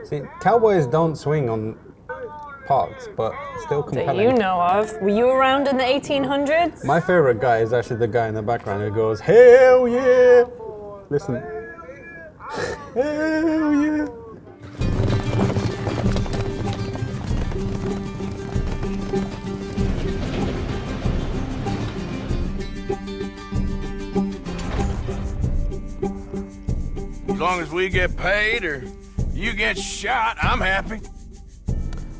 See, cowboys don't swing on parks, but still That compelling. you know of. Were you around in the 1800s? My favorite guy is actually the guy in the background who goes, "Hell yeah!" Listen. Hell yeah! As long as we get paid or you get shot, I'm happy.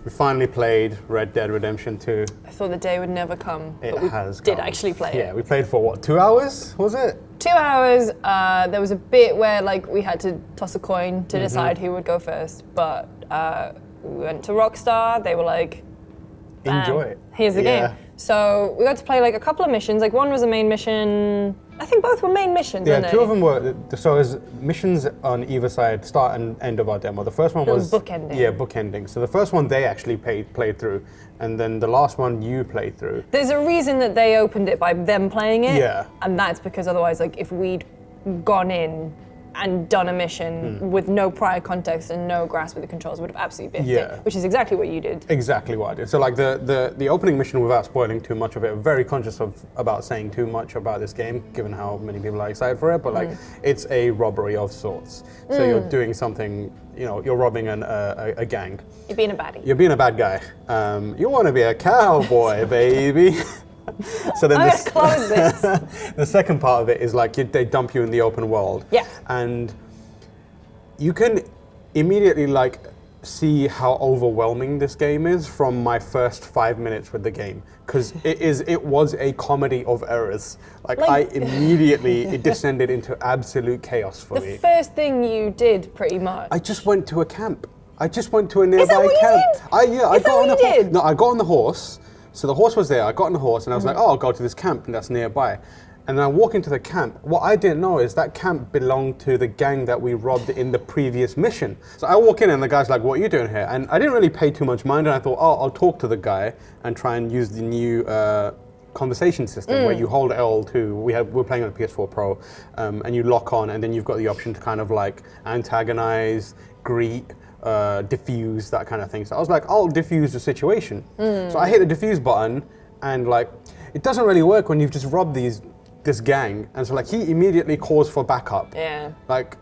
We finally played Red Dead Redemption 2. I thought the day would never come, It but we has did come. actually play Yeah, it. we played for what, 2 hours? Was it? 2 hours. There was a bit where like we had to toss a coin to decide who would go first, but we went to Rockstar. They were like, "Bam, Enjoy it." Here's the Yeah. game." So we got to play like a couple of missions. Like one was a main mission. I think both were main missions. Yeah, weren't two they? of them were. So there's missions on either side, start and end of our demo. The first one It was was bookending. Yeah, bookending. So the first one they actually played through, and then the last one you played through. There's a reason that they opened it by them playing it. Yeah. And that's because otherwise, like, if we'd gone in and done a mission with no prior context and no grasp of the controls, would have absolutely biffed Yeah. it, which is exactly what you did. Exactly what I did. So like the opening mission, without spoiling too much of it, I'm very conscious about saying too much about this game, given how many people are excited for it. But like, it's a robbery of sorts. So you're doing something. You know, you're robbing a gang. You're being a baddie. You're being a bad guy. You want to be a cowboy, baby. So then I'm gonna close this. the second part of it is like they dump you in the open world. Yeah. And you can immediately like see how overwhelming this game is from my first 5 minutes with the game, because it was a comedy of errors. Like I immediately it descended into absolute chaos for The me. first thing you did, pretty much. I just went to a camp. I just went to a nearby that what you camp. did? I Is that got on what the you did? No, I got on the horse. So the horse was there. I got on the horse and I was like, oh, I'll go to this camp and that's nearby. And then I walk into the camp. What I didn't know is that camp belonged to the gang that we robbed in the previous mission. So I walk in and the guy's like, what are you doing here? And I didn't really pay too much mind, and I thought, oh, I'll talk to the guy and try and use the new conversation system where you hold L2. We're playing on a PS4 Pro, and you lock on, and then you've got the option to kind of like antagonize, greet, diffuse, that kind of thing. So I was like, I'll diffuse the situation. So I hit the diffuse button, and like, it doesn't really work when you've just robbed this gang. And so like, he immediately calls for backup. Yeah. Like,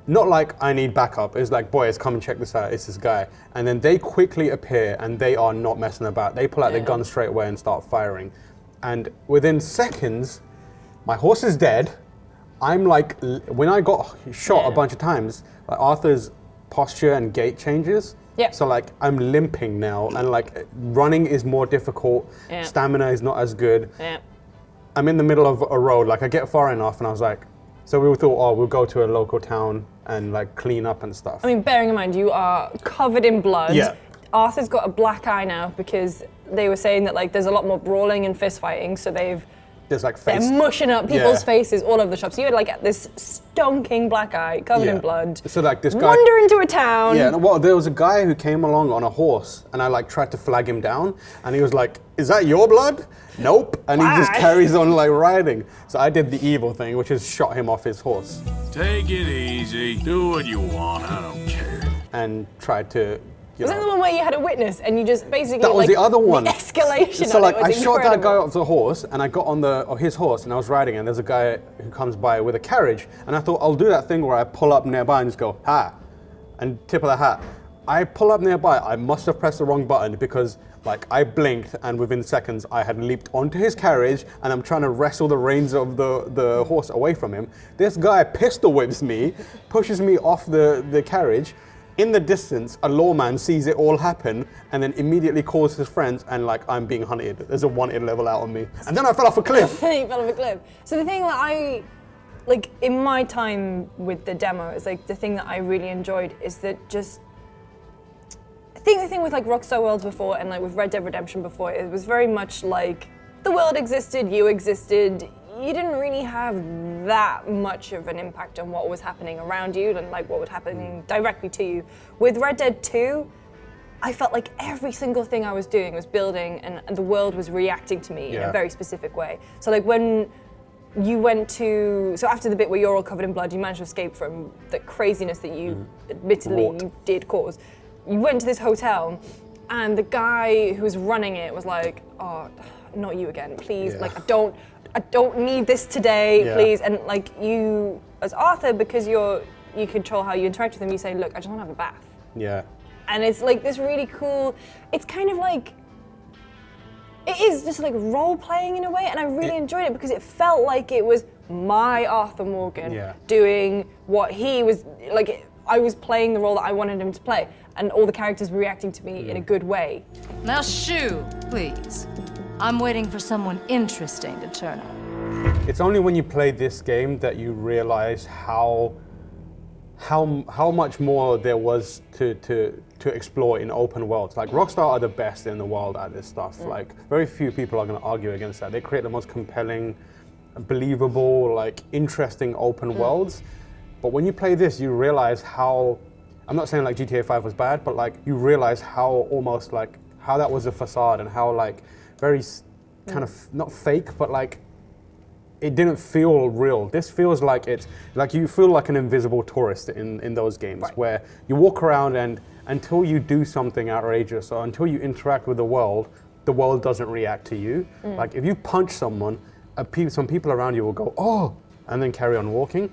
not like I need backup. It's like, boys, come and check this out. It's this guy. And then they quickly appear, and they are not messing about. They pull out their gun straight away and start firing. And within seconds, my horse is dead. I'm like, when I got shot a bunch of times, like Arthur's posture and gait changes. Yeah. So like, I'm limping now, and like, running is more difficult. Yeah. Stamina is not as good. Yeah. I'm in the middle of a road, like I get far enough, and I was like, so we thought, oh, we'll go to a local town and like clean up and stuff. I mean, bearing in mind, you are covered in blood. Yeah. Arthur's got a black eye now because they were saying that like there's a lot more brawling and fist fighting, so There's like they're face. mushing up people's Yeah. faces all over the shop. So you had like this stonking black eye, covered in blood. So like this guy. Wander into a town. Yeah, well, there was a guy who came along on a horse, and I like tried to flag him down, and he was like, "Is that your blood?" Nope. And he just Why? carries on like riding. So I did the evil thing, which is shot him off his horse, Take it easy. Do what you want. I don't care. and tried to. Was that the one where you had a witness and you just basically That was like the other one. The escalation. So on like it was I shot that guy incredible. off the horse, and I got on his horse, and I was riding, and there's a guy who comes by with a carriage, and I thought I'll do that thing where I pull up nearby and just go ha, and tip of the hat. I pull up nearby. I must have pressed the wrong button because like I blinked, and within seconds I had leaped onto his carriage, and I'm trying to wrestle the reins of the horse away from him. This guy pistol whips me, pushes me off the carriage. In the distance, a lawman sees it all happen and then immediately calls his friends, and like, I'm being hunted. There's a wanted level out on me. And then I fell off a cliff. You fell off a cliff. So the thing that I, like in my time with the demo, is like the thing that I really enjoyed is that just, I think the thing with like Rockstar Worlds before and like with Red Dead Redemption before, it was very much like the world existed, you existed, you didn't really have that much of an impact on what was happening around you and like what was happening directly to you. With Red Dead 2, I felt like every single thing I was doing was building and the world was reacting to me in Yeah. a very specific way. So like when you went to, so after the bit where you're all covered in blood, you managed to escape from the craziness that you admittedly you did cause. You went to this hotel, and the guy who was running it was like, "Oh, not you again, please! Like, I don't need this today, please." And like you, as Arthur, because you control how you interact with him, you say, "Look, I just want to have a bath." Yeah. And it's like this really cool. It's kind of like. It is just like role playing in a way, and I really enjoyed it because it felt like it was my Arthur Morgan doing what he was like. I was playing the role that I wanted him to play, and all the characters were reacting to me in a good way. Now shoo, please. I'm waiting for someone interesting to turn up. It's only when you play this game that you realize how much more there was to explore in open worlds. Like Rockstar are the best in the world at this stuff. Like very few people are going to argue against that. They create the most compelling, believable, like interesting open worlds. But when you play this, you realize how, I'm not saying like GTA 5 was bad, but like you realize how almost like, how that was a facade and how like very kind of, not fake, but like it didn't feel real. This feels like it's, like you feel like an invisible tourist in those games where you walk around and until you do something outrageous or until you interact with the world doesn't react to you. Like if you punch someone, some people around you will go, "Oh," and then carry on walking.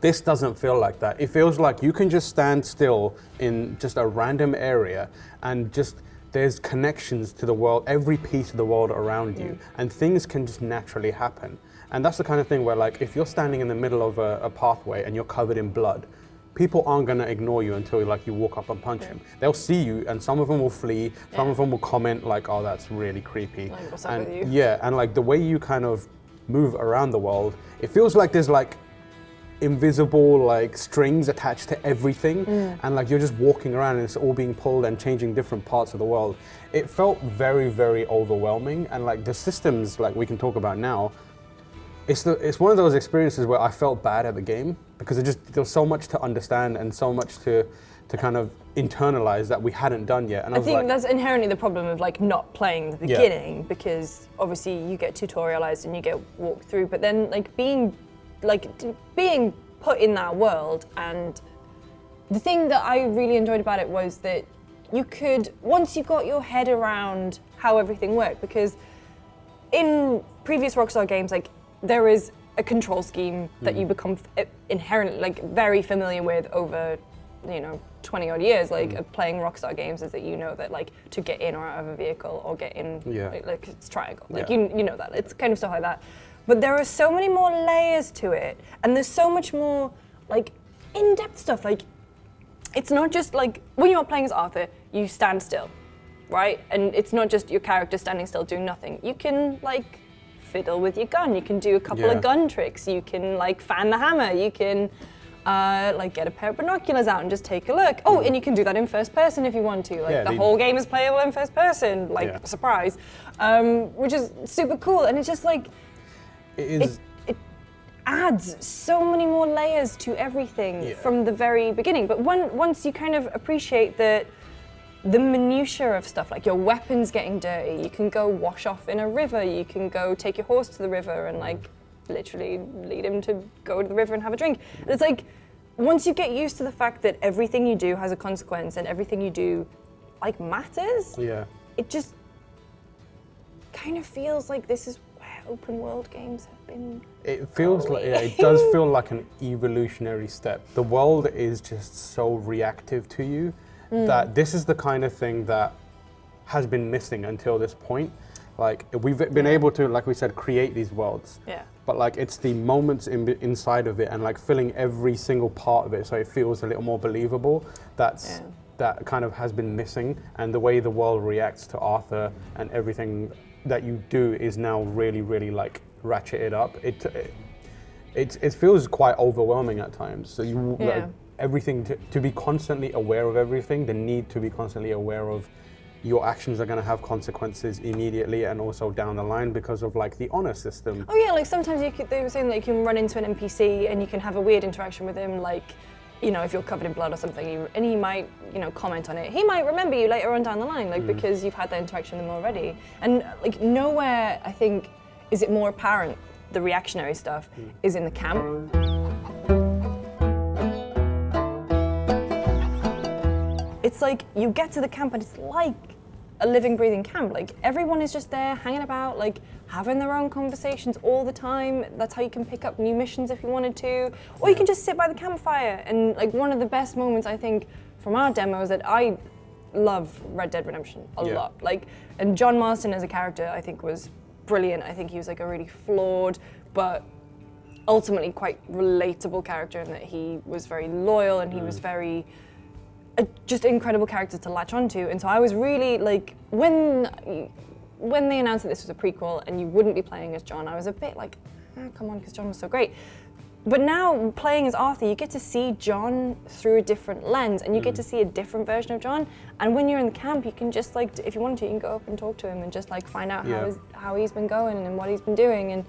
This doesn't feel like that. It feels like you can just stand still in just a random area and just there's connections to the world, every piece of the world around you, and things can just naturally happen. And that's the kind of thing where like if you're standing in the middle of a pathway and you're covered in blood, people aren't gonna ignore you until like you walk up and punch him. They'll see you and some of them will flee, some of them will comment like, "Oh, that's really creepy." Like, what's up and with you? yeah, and like the way you kind of move around the world, it feels like there's like invisible like strings attached to everything and like you're just walking around and it's all being pulled and changing different parts of the world. It felt very, very overwhelming, and like the systems like we can talk about now, it's one of those experiences where I felt bad at the game because there was so much to understand and so much to kind of internalize that we hadn't done yet. And I think that's inherently the problem of like not playing the beginning because obviously you get tutorialized and you get walked through, but then like being put in that world, and the thing that I really enjoyed about it was that you could, once you got your head around how everything worked, because in previous Rockstar games, like there is a control scheme that you become inherently like very familiar with over, 20 odd years of playing Rockstar games, is that you know that like to get in or out of a vehicle or get in, like it's triangle, like you know that, it's kind of stuff like that. But there are so many more layers to it, and there's so much more like in-depth stuff. Like it's not just like when you're playing as Arthur, you stand still, right? And it's not just your character standing still doing nothing. You can like fiddle with your gun. You can do a couple of gun tricks. You can like fan the hammer. You can like get a pair of binoculars out and just take a look. Oh, and you can do that in first person if you want to. Like the whole game is playable in first person. Like surprise, which is super cool. And it's just like. It adds so many more layers to everything from the very beginning. But once you kind of appreciate the minutiae of stuff, like your weapons getting dirty, you can go wash off in a river, you can go take your horse to the river and like literally lead him to go to the river and have a drink. And it's like, once you get used to the fact that everything you do has a consequence and everything you do like matters, it just kind of feels like this is open world games have been. It feels like it does feel like an evolutionary step. The world is just so reactive to you that this is the kind of thing that has been missing until this point. Like we've been able to, like we said, create these worlds. But like it's the moments inside of it and like filling every single part of it so it feels a little more believable. That kind of has been missing, and the way the world reacts to Arthur and everything that you do is now really, really like ratcheted up. It feels quite overwhelming at times. So you like everything to be constantly aware of everything. The need to be constantly aware of your actions are going to have consequences immediately and also down the line because of like the honor system. Oh yeah, like sometimes they were saying that you can run into an NPC and you can have a weird interaction with him, like. If you're covered in blood or something, and he might, comment on it. He might remember you later on down the line, like because you've had that interaction with him already. And like nowhere, I think, is it more apparent the reactionary stuff is in the camp. It's like you get to the camp and it's like a living, breathing camp. Like everyone is just there hanging about, like having their own conversations all the time. That's how you can pick up new missions if you wanted to, or you can just sit by the campfire. And like one of the best moments I think from our demo is that I love Red Dead Redemption a lot. Like, and John Marston as a character I think was brilliant. I think he was like a really flawed, but ultimately quite relatable character in that he was very loyal and he was very just an incredible character to latch onto. And so I was really like, when they announced that this was a prequel and you wouldn't be playing as John, I was a bit like, oh, come on, because John was so great. But now playing as Arthur, you get to see John through a different lens and you get to see a different version of John. And when you're in the camp, you can just like, if you wanted to, you can go up and talk to him and just like find out how he's been going and what he's been doing. And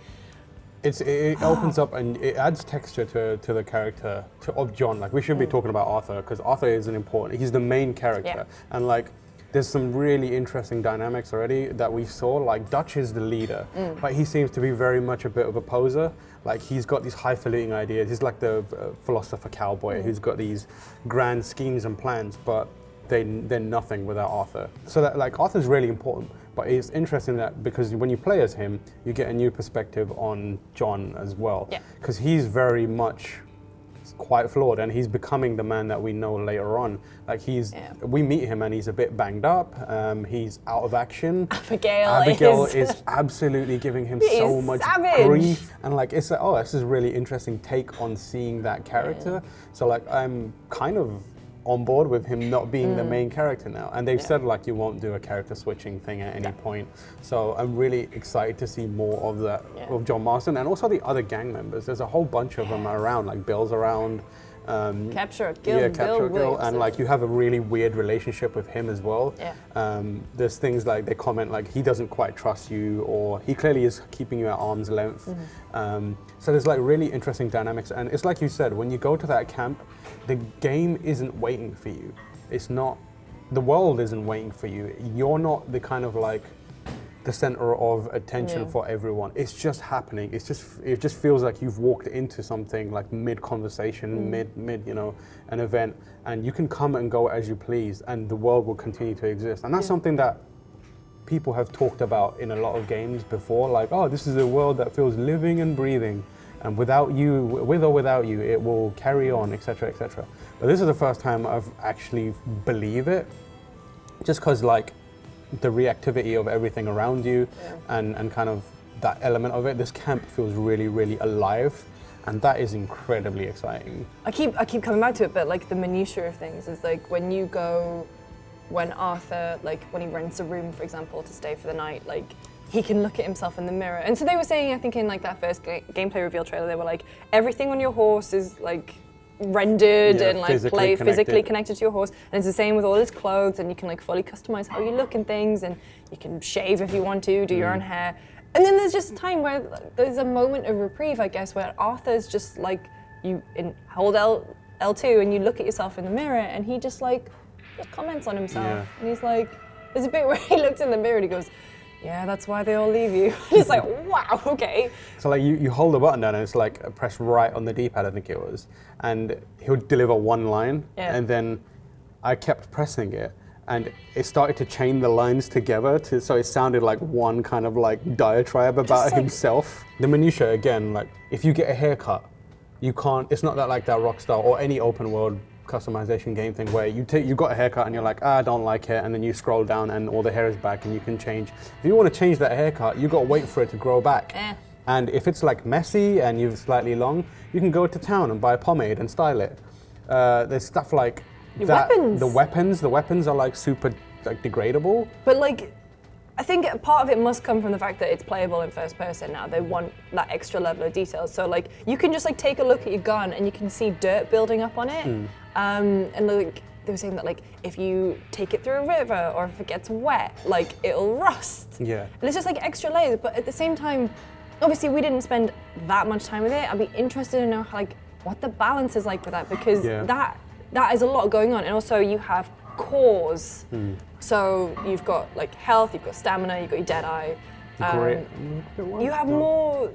it opens up and it adds texture to the character of John. Like we should be talking about Arthur because Arthur is he's the main character. And like there's some really interesting dynamics already that we saw. Like Dutch is the leader, but he seems to be very much a bit of a poser. Like he's got these highfalutin ideas. He's like the philosopher cowboy who's got these grand schemes and plans, but they're nothing without Arthur. So that like Arthur's really important. But it's interesting that because when you play as him, you get a new perspective on John as well. Because he's very much quite flawed and he's becoming the man that we know later on. Like we meet him and he's a bit banged up, he's out of action. Abigail is absolutely giving him so much grief. And like it's like, oh, this is a really interesting take on seeing that character. So like I'm kind of on board with him not being the main character now. And they've said like you won't do a character switching thing at any point. So I'm really excited to see more of that of John Marston and also the other gang members. There's a whole bunch of them around, like Bill's around. Capture Gil. And like you have a really weird relationship with him as well. There's things like they comment like he doesn't quite trust you or he clearly is keeping you at arm's length. So there's like really interesting dynamics and it's like you said, when you go to that camp, the game isn't waiting for you. It's not, the world isn't waiting for you. You're not the kind of like the center of attention for everyone. It's just happening. It just feels like you've walked into something like mid-conversation, mid, an event, and you can come and go as you please, and the world will continue to exist. And that's something that people have talked about in a lot of games before, like, oh, this is a world that feels living and breathing, and without you, with or without you, it will carry on, etc., etc. But this is the first time I've actually believe it, just because like the reactivity of everything around you and kind of that element of it, this camp feels really, really alive, and that is incredibly exciting. I keep coming back to it, but like the minutiae of things is like when Arthur, like when he rents a room, for example, to stay for the night, like he can look at himself in the mirror. And so they were saying, I think in like that first gameplay reveal trailer, they were like, everything on your horse is like rendered and like physically connected to your horse, and it's the same with all his clothes, and you can like fully customize how you look and things, and you can shave if you want to, do your own hair. And then there's just a time where there's a moment of reprieve, I guess, where Arthur's just like, you hold L2 and you look at yourself in the mirror, and he just like comments on himself, and he's like, there's a bit where he looks in the mirror and he goes, yeah, that's why they all leave you. And it's like, wow, okay. So like you hold the button down and it's like press right on the D-pad, I think it was, and he would deliver one line, and then I kept pressing it, and it started to chain the lines together so it sounded like one kind of like diatribe about himself. The minutiae again, like if you get a haircut, you can't, it's not that like that Rockstar or any open world customization game thing where you got a haircut and you're like, I don't like it, and then you scroll down and all the hair is back and you can change. If you want to change that haircut, you got to wait for it to grow back. And if it's like messy and you've slightly long, you can go to town and buy a pomade and style it. There's stuff like that. The weapons are like super like degradable. But like, I think part of it must come from the fact that it's playable in first person now. They want that extra level of detail. So like, you can just like take a look at your gun and you can see dirt building up on it. And like, they were saying that like, if you take it through a river or if it gets wet, like it'll rust. And it's just like extra layers. But at the same time, obviously we didn't spend that much time with it. I'd be interested to know how, like what the balance is like with that, because that is a lot going on. And also you have cores. So you've got like health, you've got stamina, you've got your dead eye. You have more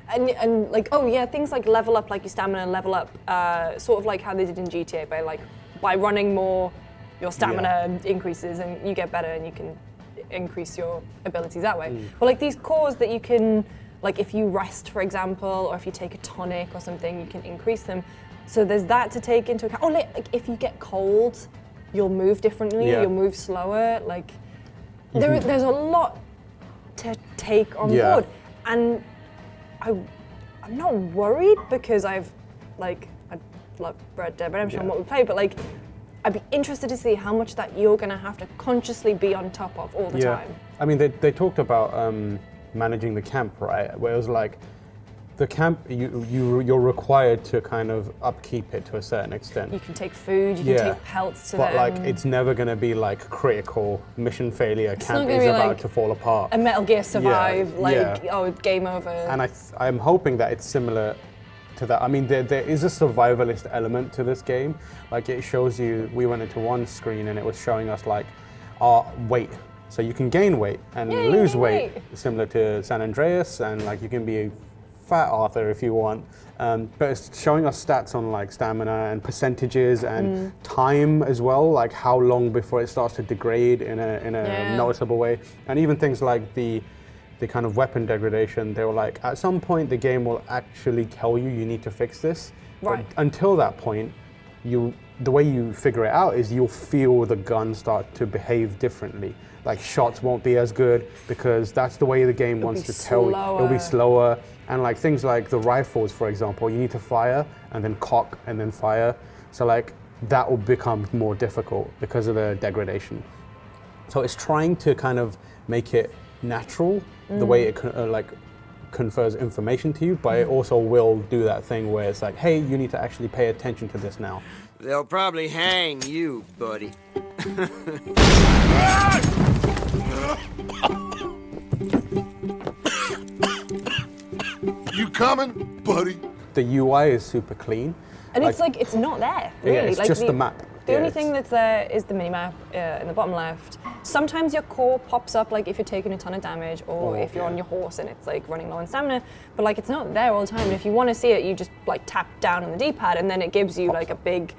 And like, oh yeah, things like level up, like your stamina level up, sort of like how they did in GTA, by running more, your stamina increases and you get better and you can increase your abilities that way. But like these cores that you can, like if you rest, for example, or if you take a tonic or something, you can increase them. So there's that to take into account. Oh, like if you get cold, you'll move differently, you'll move slower. Like there's a lot to take on board. And I'm not worried because I love Red Dead Redemption and what we played, but like I'd be interested to see how much that you're gonna have to consciously be on top of all the time. I mean, they talked about managing the camp, right? Where it was like, the camp, you're required to kind of upkeep it to a certain extent. You can take food, you can take pelts to them. But like, it's never going to be like critical mission failure. Camp is about to fall apart. A Metal Gear Survive, oh, game over. And I'm hoping that it's similar to that. I mean, there is a survivalist element to this game. Like it shows you, we went into one screen and it was showing us like our weight. So you can gain weight and lose weight, similar to San Andreas, and like you can be fat Arthur if you want, but it's showing us stats on like stamina and percentages and time as well, like how long before it starts to degrade in a noticeable way, and even things like the kind of weapon degradation. They were like, at some point the game will actually tell you need to fix this. Right. But until that point, the way you figure it out is you'll feel the gun start to behave differently. Like shots won't be as good because that's the way the game wants to tell you. It'll be slower. And like things like the rifles, for example, you need to fire and then cock and then fire. So like that will become more difficult because of the degradation. So it's trying to kind of make it natural, the way it confers information to you, but it also will do that thing where it's like, hey, you need to actually pay attention to this now. They'll probably hang you, buddy. You coming, buddy? The UI is super clean. And it's like, it's not there, really. Yeah, it's like just the map. The only thing that's there is the minimap in the bottom left. Sometimes your core pops up like if you're taking a ton of damage or if you're on your horse and it's like running low on stamina, but like it's not there all the time. And if you want to see it, you just like tap down on the D-pad and then it gives you like a big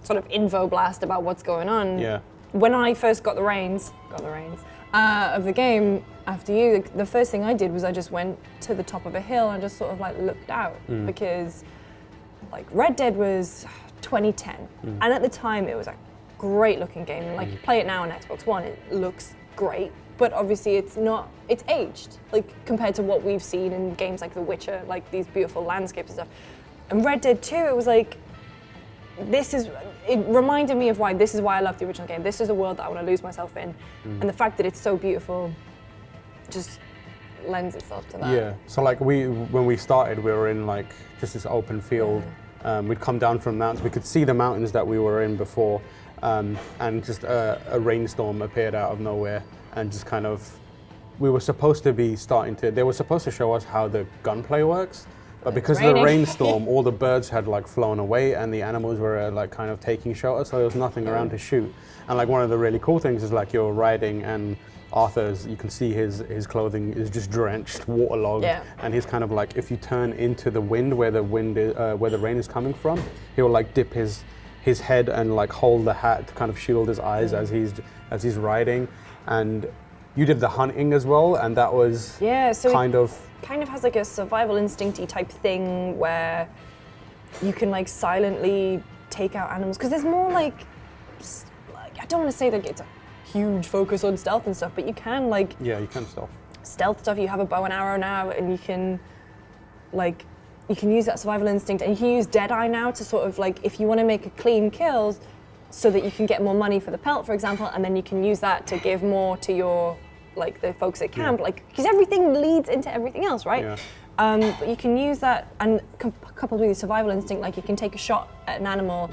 sort of info blast about what's going on. Yeah. When I first got the reins of the game after you, the first thing I did was I just went to the top of a hill and just sort of like looked out because like Red Dead was 2010 and at the time it was a great looking game, and like you play it now on Xbox One, it looks great, but obviously it's aged like compared to what we've seen in games like The Witcher, like these beautiful landscapes and stuff. And Red Dead 2, it was like, it reminded me of why I love the original game. This is a world that I want to lose myself in, and the fact that it's so beautiful just lends itself to that. Yeah, so like when we started, we were in like just this open field. We'd come down from mountains. We could see the mountains that we were in before, and just a rainstorm appeared out of nowhere, and just kind of, we were supposed to be they were supposed to show us how the gunplay works, but because of the rainstorm, all the birds had like flown away and the animals were like kind of taking shelter, so there was nothing around to shoot. And like one of the really cool things is like you're riding and Arthur's, you can see his clothing is just drenched, waterlogged, and he's kind of like, if you turn into the wind where the rain is coming from, he'll like dip his head and like hold the hat to kind of shield his eyes as he's riding. And you did the hunting as well, and that was so kind of has like a survival instinct-y type thing where you can like silently take out animals, because there's more like I don't want to say that it's a huge focus on stealth and stuff, but you can like you can stealth stuff. You have a bow and arrow now, and you can use that survival instinct, and you can use Deadeye now to sort of like, if you want to make a clean kill so that you can get more money for the pelt, for example, and then you can use that to give more to your like the folks at camp, like, because everything leads into everything else, right? But you can use that, and coupled with your survival instinct, like you can take a shot at an animal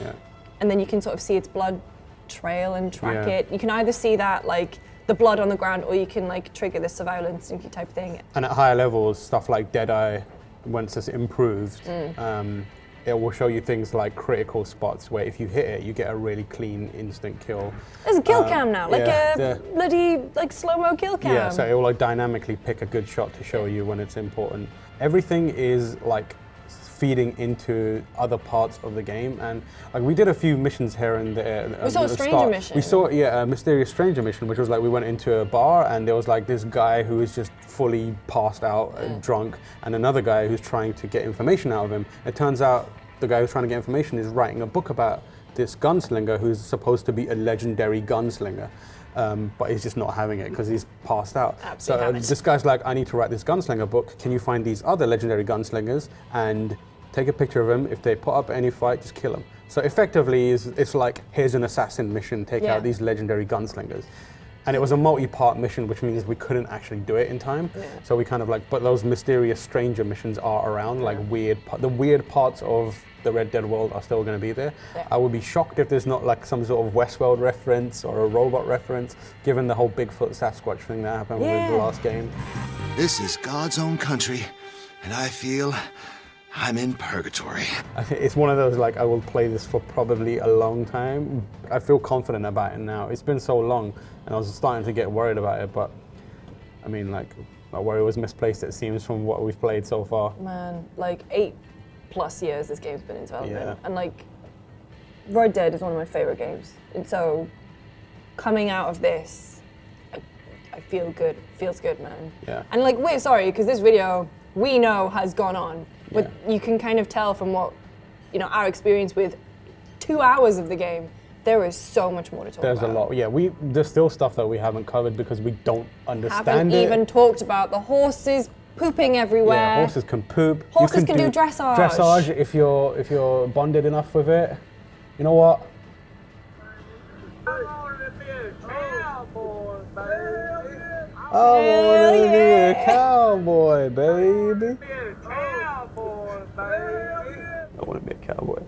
and then you can sort of see its blood trail and track it. You can either see that like the blood on the ground, or you can like trigger this survival instinct type thing. And at higher levels, stuff like Deadeye, once it's improved, it will show you things like critical spots where if you hit it, you get a really clean instant kill. There's a kill cam now, like a bloody like slow-mo kill cam. Yeah, so it will like dynamically pick a good shot to show you when it's important. everything is like feeding into other parts of the game, and like we did a few missions here and there. We saw a stranger mission. We saw a mysterious stranger mission, which was like we went into a bar and there was like this guy who was just fully passed out and drunk, and another guy who's trying to get information out of him. It turns out the guy who's trying to get information is writing a book about this gunslinger who's supposed to be a legendary gunslinger. But he's just not having it because he's passed out. Absolutely So this guy's like, I need to write this gunslinger book. Can you find these other legendary gunslingers and take a picture of them? If they put up any fight, just kill them. So effectively, it's like, here's an assassin mission, take out these legendary gunslingers. And it was a multi-part mission, which means we couldn't actually do it in time. Yeah. So we kind of like, but those mysterious stranger missions are around, like the weird parts of the Red Dead world are still going to be there. Yeah. I would be shocked if there's not like some sort of Westworld reference or a robot reference, given the whole Bigfoot Sasquatch thing that happened with the last game. This is God's own country, and I feel I'm in purgatory. I think it's one of those, like, I will play this for probably a long time. I feel confident about it now. It's been so long, and I was starting to get worried about it, but I mean, like, my worry was misplaced, it seems, from what we've played so far. Man, like 8+ years this game's been in development, and like, Red Dead is one of my favorite games, and so coming out of this, I feel good. Feels good, man. Yeah. And like, we're sorry, because this video we know has gone on, but you can kind of tell from what, you know, our experience with 2 hours of the game, there is so much more to talk about. There's a lot. Yeah, there's still stuff that we haven't covered because we don't understand haven't it. even talked about the horses pooping everywhere. Yeah, horses can poop. Horses can do dressage. Dressage if you're bonded enough with it. You know what? I want to be a cowboy, baby. I want to be a cowboy.